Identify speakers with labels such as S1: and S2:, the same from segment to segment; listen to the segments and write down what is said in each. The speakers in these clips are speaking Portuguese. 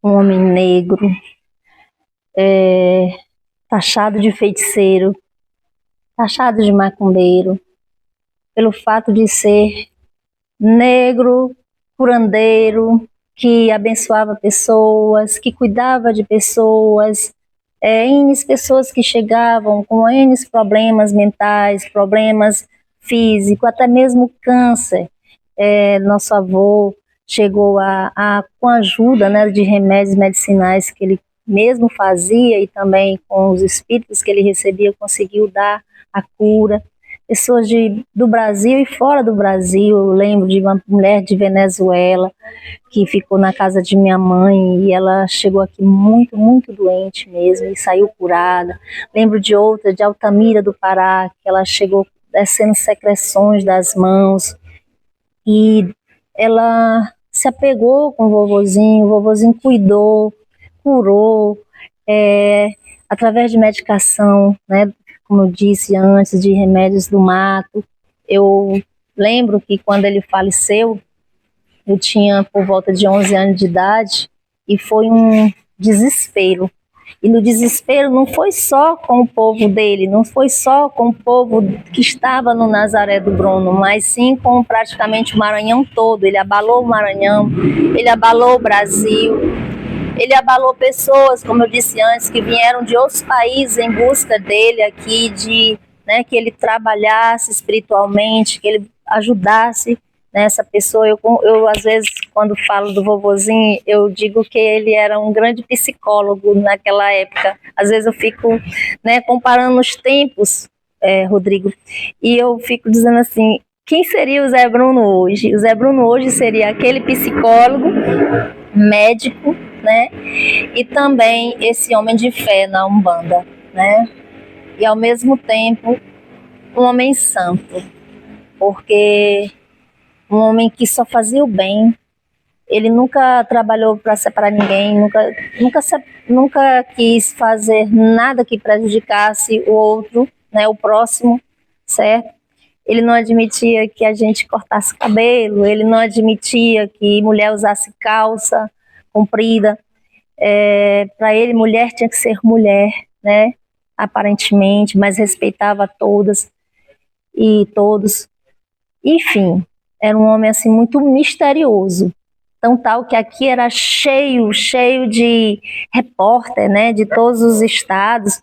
S1: um homem negro, taxado de feiticeiro, taxado de macumbeiro, pelo fato de ser negro, curandeiro, que abençoava pessoas, que cuidava de pessoas, N pessoas que chegavam com N problemas mentais, problemas físicos, até mesmo câncer. Nosso avô chegou com a ajuda, né, de remédios medicinais que ele mesmo fazia e também com os espíritos que ele recebia, conseguiu dar a cura. Pessoas do Brasil e fora do Brasil, eu lembro de uma mulher de Venezuela que ficou na casa de minha mãe e ela chegou aqui muito, muito doente mesmo e saiu curada. Lembro de outra, de Altamira do Pará, que ela chegou descendo secreções das mãos e ela se apegou com o vovozinho cuidou, curou, através de medicação, né, como eu disse antes, de remédios do mato. Eu lembro que quando ele faleceu, eu tinha por volta de 11 anos de idade e foi um desespero. E no desespero não foi só com o povo dele, não foi só com o povo que estava no Nazaré do Bruno, mas sim com praticamente o Maranhão todo. Ele abalou o Maranhão, ele abalou o Brasil, ele abalou pessoas, como eu disse antes, que vieram de outros países em busca dele aqui, que ele trabalhasse espiritualmente, que ele ajudasse essa pessoa. Eu, às vezes, quando falo do vovozinho, eu digo que ele era um grande psicólogo naquela época. Às vezes eu fico comparando os tempos, Rodrigo, e eu fico dizendo assim, quem seria o Zé Bruno hoje? O Zé Bruno hoje seria aquele psicólogo, médico, né? E também esse homem de fé na Umbanda, né? E ao mesmo tempo um homem santo, porque um homem que só fazia o bem. Ele nunca trabalhou para separar ninguém, nunca quis fazer nada que prejudicasse o outro, né, o próximo, certo? Ele não admitia que a gente cortasse cabelo, ele não admitia que mulher usasse calça comprida. Para ele, mulher tinha que ser mulher, né? Aparentemente, mas respeitava todas e todos. Enfim, era um homem assim muito misterioso. Tão tal que aqui era cheio de repórter, né, de todos os estados,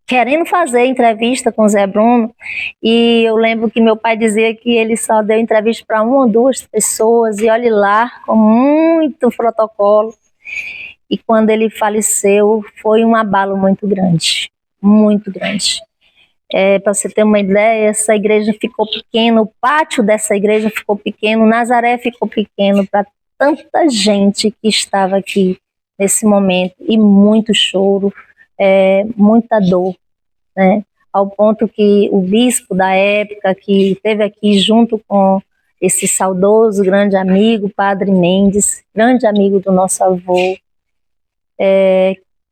S1: querendo fazer entrevista com o Zé Bruno. E eu lembro que meu pai dizia que ele só deu entrevista para uma ou duas pessoas, e olhe lá, com muito protocolo. E quando ele faleceu, foi um abalo muito grande, muito grande. Para você ter uma ideia, essa igreja ficou pequena, o pátio dessa igreja ficou pequeno, Nazaré ficou pequeno para tanta gente que estava aqui nesse momento, e muito choro, muita dor, né? Ao ponto que o bispo da época, que esteve aqui junto com esse saudoso grande amigo, Padre Mendes, grande amigo do nosso avô,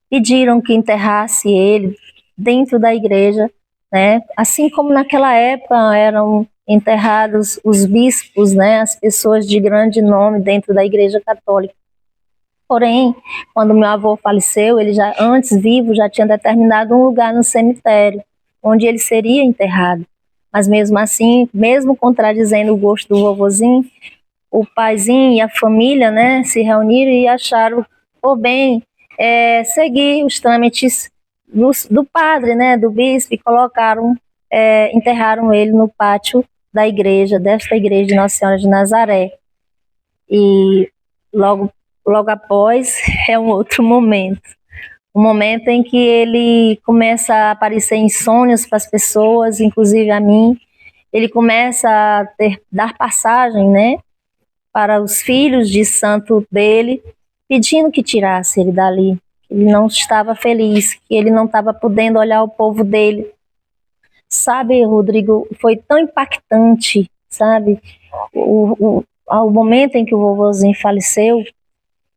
S1: pediram que enterrasse ele dentro da igreja, né? Assim como naquela época eram enterrados os bispos, né? As pessoas de grande nome dentro da igreja católica. Porém, quando meu avô faleceu, ele já antes vivo já tinha determinado um lugar no cemitério onde ele seria enterrado. Mas mesmo assim, mesmo contradizendo o gosto do vovozinho, o paizinho e a família, né, se reuniram e acharam por bem seguir os trâmites do padre, né, do bispo, e colocaram, enterraram ele no pátio da igreja, desta igreja de Nossa Senhora de Nazaré. E logo após é um outro momento, um momento em que ele começa a aparecer em sonhos para as pessoas, inclusive a mim. Ele começa a dar passagem, né, para os filhos de santo dele, pedindo que tirasse ele dali. Ele não estava feliz, que ele não estava podendo olhar o povo dele. Sabe, Rodrigo, foi tão impactante, sabe, ao momento em que o vovozinho faleceu,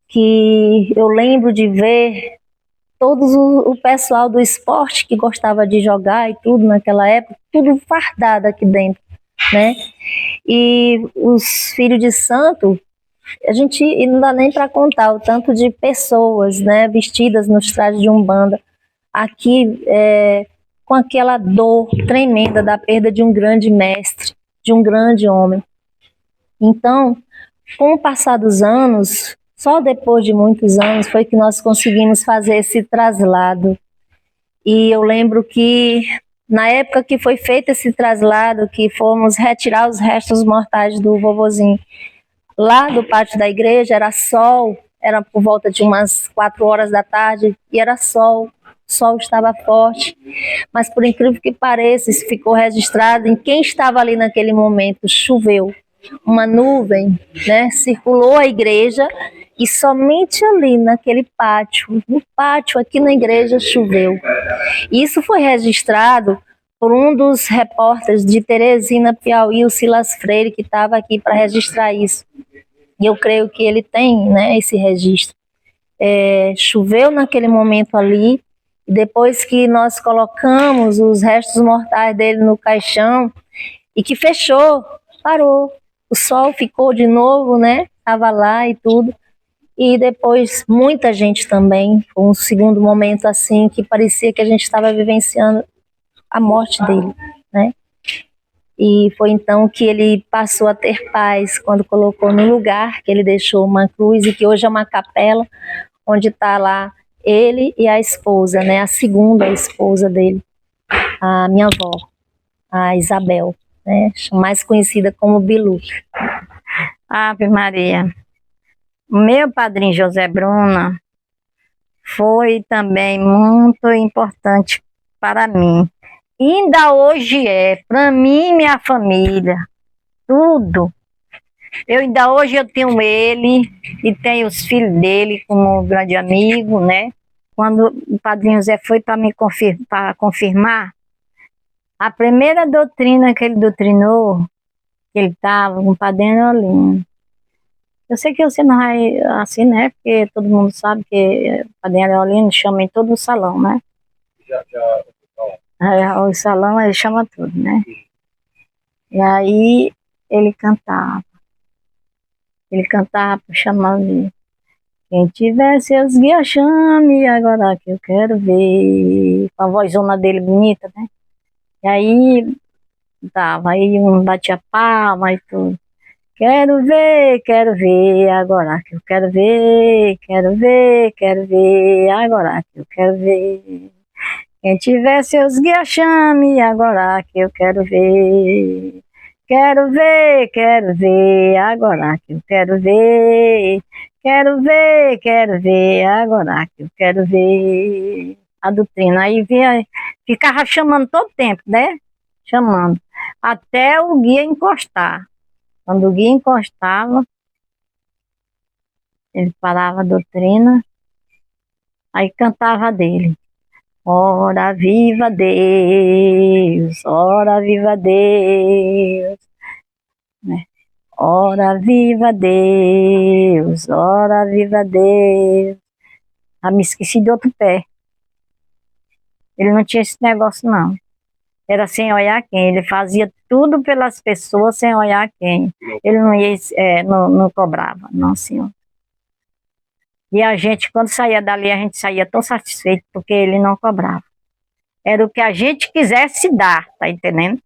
S1: que eu lembro de ver todo o pessoal do esporte que gostava de jogar e tudo naquela época, tudo fardado aqui dentro, né? E os filhos de santo A gente e não dá nem para contar o tanto de pessoas, né, vestidas nos trajes de Umbanda, aqui com aquela dor tremenda da perda de um grande mestre, de um grande homem. Então, com o passar dos anos, só depois de muitos anos foi que nós conseguimos fazer esse traslado. E eu lembro que na época que foi feito esse traslado, que fomos retirar os restos mortais do vovozinho, lá do pátio da igreja era sol, era por volta de umas 4 horas da tarde, e era sol, o sol estava forte, mas por incrível que pareça, isso ficou registrado em quem estava ali naquele momento, choveu. Uma nuvem, né, circulou a igreja e somente ali naquele pátio, no pátio aqui na igreja choveu. Isso foi registrado por um dos repórteres de Teresina, Piauí, o Silas Freire, que estava aqui para registrar isso. E eu creio que ele tem, né, esse registro. Choveu naquele momento ali, e depois que nós colocamos os restos mortais dele no caixão, e que fechou, parou. O sol ficou de novo, né? Estava lá e tudo. E depois muita gente também, foi um segundo momento assim, que parecia que a gente estava vivenciando a morte dele, né? E foi então que ele passou a ter paz, quando colocou no lugar que ele deixou uma cruz, e que hoje é uma capela, onde está lá ele e a esposa, né? A segunda esposa dele, a minha avó, a Isabel, né? Mais conhecida como Bilu.
S2: Ave Maria. Meu padrinho José Bruna foi também muito importante para mim. Ainda hoje para mim e minha família, tudo. Ainda hoje eu tenho ele e tenho os filhos dele como um grande amigo, né? Quando o padrinho José foi para me confirmar, a primeira doutrina que ele doutrinou, que ele estava com o padrinho Olinho. Eu sei que você não vai assim, né? Porque todo mundo sabe que o padrinho Areolino chama em todo o salão, né? O salão ele chama tudo, né? E aí ele cantava chamando. Quem tiver seus guias chame, agora que eu quero ver. Com a vozona dele bonita, né? E aí aí um batia palma e tudo. Quero ver, agora que eu quero ver, agora que eu quero ver. Quem tiver seus guias chame, agora que eu quero ver. Quero ver, agora que eu quero ver. Quero ver, agora que eu quero ver. A doutrina aí ficava chamando todo tempo, né? Chamando, até o guia encostar. Quando o guia encostava, ele parava a doutrina, aí cantava dele. Ora viva Deus, ora viva Deus, né? Ora viva Deus, ora viva Deus. Ah, me esqueci de outro pé. Ele não tinha esse negócio, não. Era sem olhar quem. Ele fazia tudo pelas pessoas sem olhar quem. Ele não ia, não cobrava, não, senhor. E a gente, quando saía dali, a gente saía tão satisfeito, porque ele não cobrava. Era o que a gente quisesse dar, tá entendendo?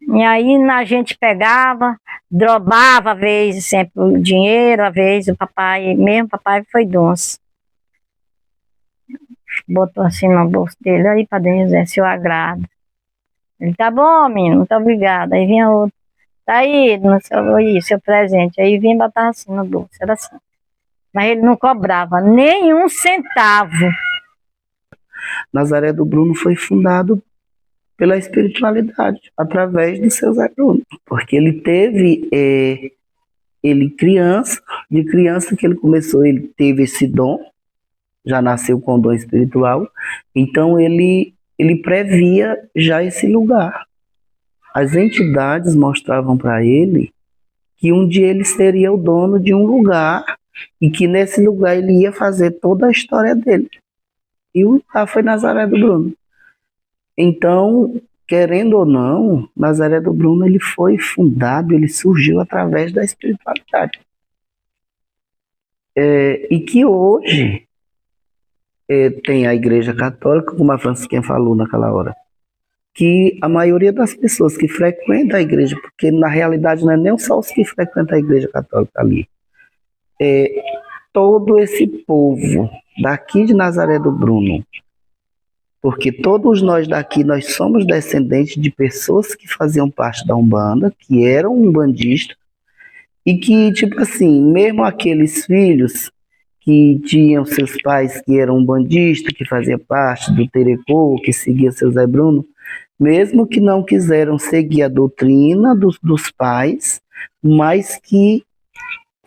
S2: E aí a gente pegava, drobava, às vezes, sempre o dinheiro, às vezes o papai, mesmo papai foi doce. Botou assim no bolso dele, aí padrinho José, seu agrado. Ele, tá bom, menino, muito obrigada. Aí vinha outro, tá aí, seu presente. Aí vinha e botava assim no bolso, era assim. Mas ele não cobrava nenhum centavo.
S3: Nazaré do Bruno foi fundado pela espiritualidade, através do seu Zé Bruno. Porque ele teve, ele criança, de criança que ele começou, ele teve esse dom, já nasceu com o dom espiritual, então ele previa já esse lugar. As entidades mostravam para ele que um dia ele seria o dono de um lugar e que nesse lugar ele ia fazer toda a história dele. E o lugar foi Nazaré do Bruno. Então, querendo ou não, Nazaré do Bruno ele foi fundado, ele surgiu através da espiritualidade. E que hoje tem a Igreja Católica, como a Francisquinha falou naquela hora, que a maioria das pessoas que frequentam a igreja, porque na realidade não é nem só os que frequentam a Igreja Católica ali, todo esse povo daqui de Nazaré do Bruno, porque todos nós daqui, nós somos descendentes de pessoas que faziam parte da Umbanda, que eram umbandistas, e que, tipo assim, mesmo aqueles filhos que tinham seus pais que eram umbandistas, que faziam parte do Terecô, que seguia seu Zé Bruno, mesmo que não quiseram seguir a doutrina dos pais, mas que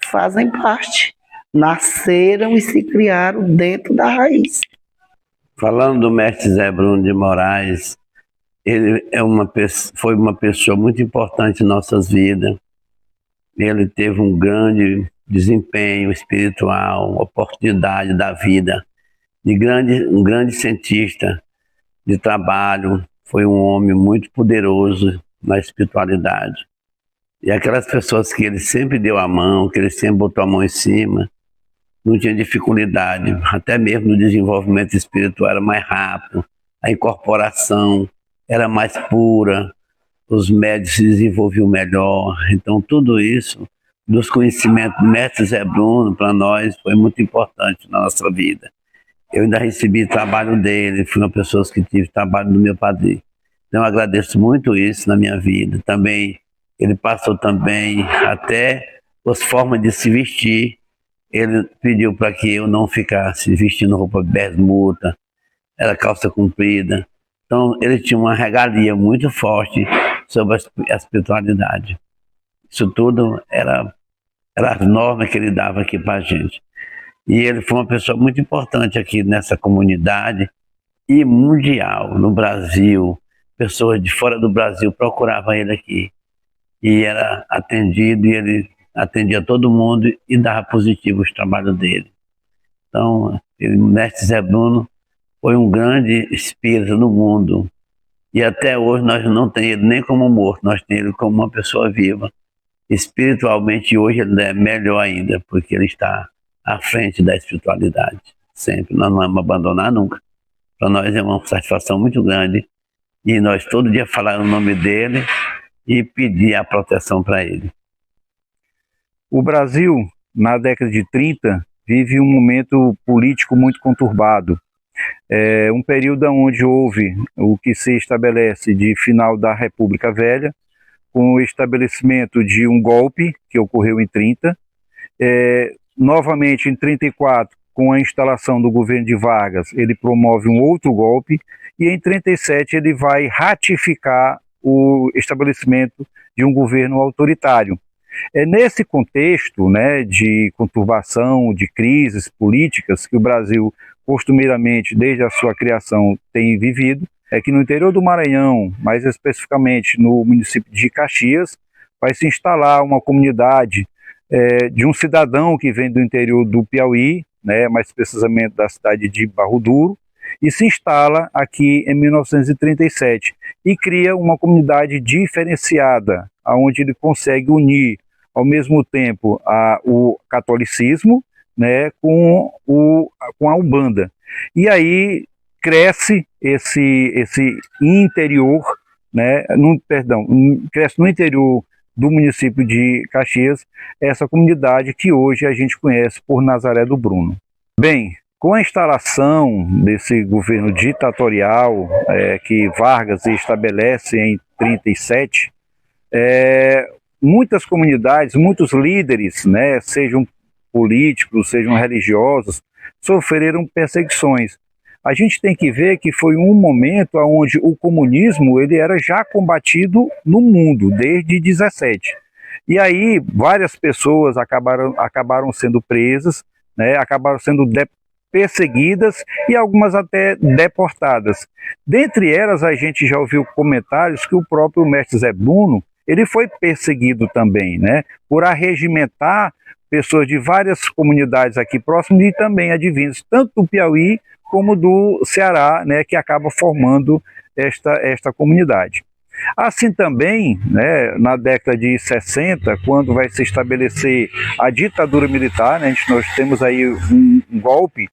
S3: fazem parte, nasceram e se criaram dentro da raiz.
S4: Falando do mestre Zé Bruno de Moraes, ele foi uma pessoa muito importante em nossas vidas. Ele teve um grande desempenho espiritual, oportunidade da vida, um grande cientista de trabalho, foi um homem muito poderoso na espiritualidade. E aquelas pessoas que ele sempre deu a mão, que ele sempre botou a mão em cima, não tinha dificuldade, até mesmo no desenvolvimento espiritual era mais rápido, a incorporação era mais pura, os médios se desenvolviam melhor. Então tudo isso, dos conhecimentos do mestre Zé Bruno, para nós, foi muito importante na nossa vida. Eu ainda recebi trabalho dele, fui uma pessoa que tive trabalho do meu padrinho. Então eu agradeço muito isso na minha vida. Também, ele passou também até as formas de se vestir. Ele pediu para que eu não ficasse vestindo roupa bermuda, era calça comprida. Então ele tinha uma regalia muito forte sobre a espiritualidade. Isso tudo era as normas que ele dava aqui para a gente. E ele foi uma pessoa muito importante aqui nessa comunidade e mundial, no Brasil. Pessoas de fora do Brasil procuravam ele aqui. E era atendido, e ele atendia todo mundo e dava positivo os trabalhos dele. Então, o mestre Zé Bruno foi um grande espírito no mundo. E até hoje nós não temos ele nem como morto, nós temos ele como uma pessoa viva. Espiritualmente hoje ele é melhor ainda, porque ele está à frente da espiritualidade. Sempre, nós não vamos abandonar nunca. Para nós é uma satisfação muito grande. E nós todo dia falar o nome dele e pedir a proteção para ele.
S5: O Brasil, na década de 30, vive um momento político muito conturbado. É um período onde houve o que se estabelece de final da República Velha, com o estabelecimento de um golpe que ocorreu em 30, novamente em 34, com a instalação do governo de Vargas, ele promove um outro golpe, e em 37 ele vai ratificar o estabelecimento de um governo autoritário. É nesse contexto, né, de conturbação, de crises políticas que o Brasil costumeiramente, desde a sua criação, tem vivido, é que no interior do Maranhão, mais especificamente no município de Caxias, vai se instalar uma comunidade de um cidadão que vem do interior do Piauí, né, mais precisamente da cidade de Barro Duro, e se instala aqui em 1937 e cria uma comunidade diferenciada, onde ele consegue unir ao mesmo tempo o catolicismo, né, com a Umbanda. E aí cresce esse interior, né, cresce no interior do município de Caxias, essa comunidade que hoje a gente conhece por Nazaré do Bruno. Bem, com a instalação desse governo ditatorial que Vargas estabelece em 37, muitas comunidades, muitos líderes, né, sejam políticos, sejam religiosos, sofreram perseguições. A gente tem que ver que foi um momento onde o comunismo ele era já combatido no mundo, desde 17. E aí várias pessoas acabaram sendo presas, né, acabaram sendo perseguidas e algumas até deportadas. Dentre elas, a gente já ouviu comentários que o próprio mestre Zé Bruno ele foi perseguido também, né, por arregimentar pessoas de várias comunidades aqui próximas e também advindos, tanto do Piauí como do Ceará, né, que acaba formando esta comunidade. Assim também, né, na década de 60, quando vai se estabelecer a ditadura militar, né, nós temos aí um golpe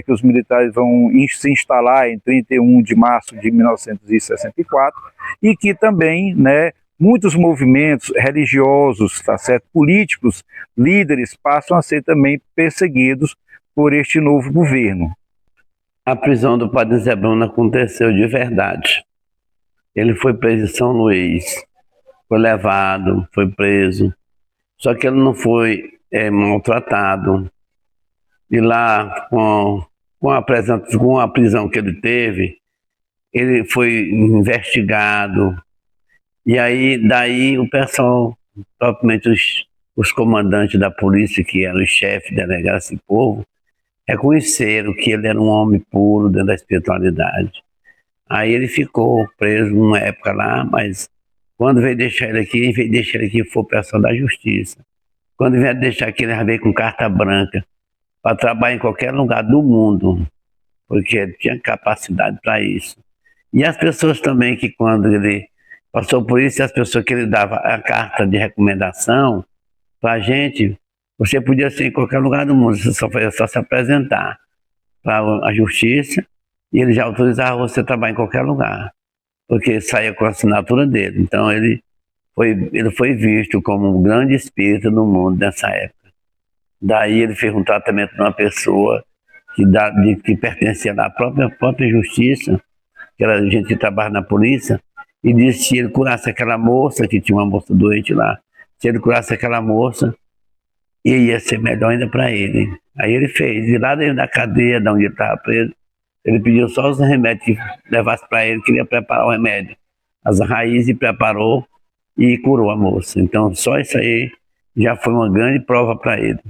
S5: que os militares vão se instalar em 31 de março de 1964, e que também, né, muitos movimentos religiosos, tá certo, políticos, líderes passam a ser também perseguidos por este novo governo.
S4: A prisão do Padre Zé Bruno aconteceu de verdade. Ele foi preso em São Luís, foi levado, foi preso, só que ele não foi maltratado. E lá, com a prisão que ele teve, ele foi investigado. E aí, daí o pessoal, propriamente os comandantes da polícia, que eram os chefes da delegacia e povo, reconheceram que ele era um homem puro dentro da espiritualidade. Aí ele ficou preso numa época lá, mas quando veio deixar ele aqui, foi o pessoal da justiça. Quando veio deixar aqui, ele veio com carta branca para trabalhar em qualquer lugar do mundo, porque ele tinha capacidade para isso. E as pessoas também que quando ele passou por isso, as pessoas que ele dava a carta de recomendação para a gente, você podia ser em qualquer lugar do mundo, você só se apresentar para a justiça e ele já autorizava você a trabalhar em qualquer lugar, porque saía com a assinatura dele. Então ele foi visto como um grande espírito no mundo nessa época. Daí ele fez um tratamento de uma pessoa que pertencia à própria justiça, que era gente que trabalha na polícia, e disse que se ele curasse aquela moça, que tinha uma moça doente lá, se ele curasse aquela moça, ia ser melhor ainda para ele. Aí ele fez, e lá dentro da cadeia, de onde ele estava preso, ele pediu só os remédios que levasse para ele, queria preparar o remédio. As raízes preparou e curou a moça. Então só isso aí já foi uma grande prova para ele.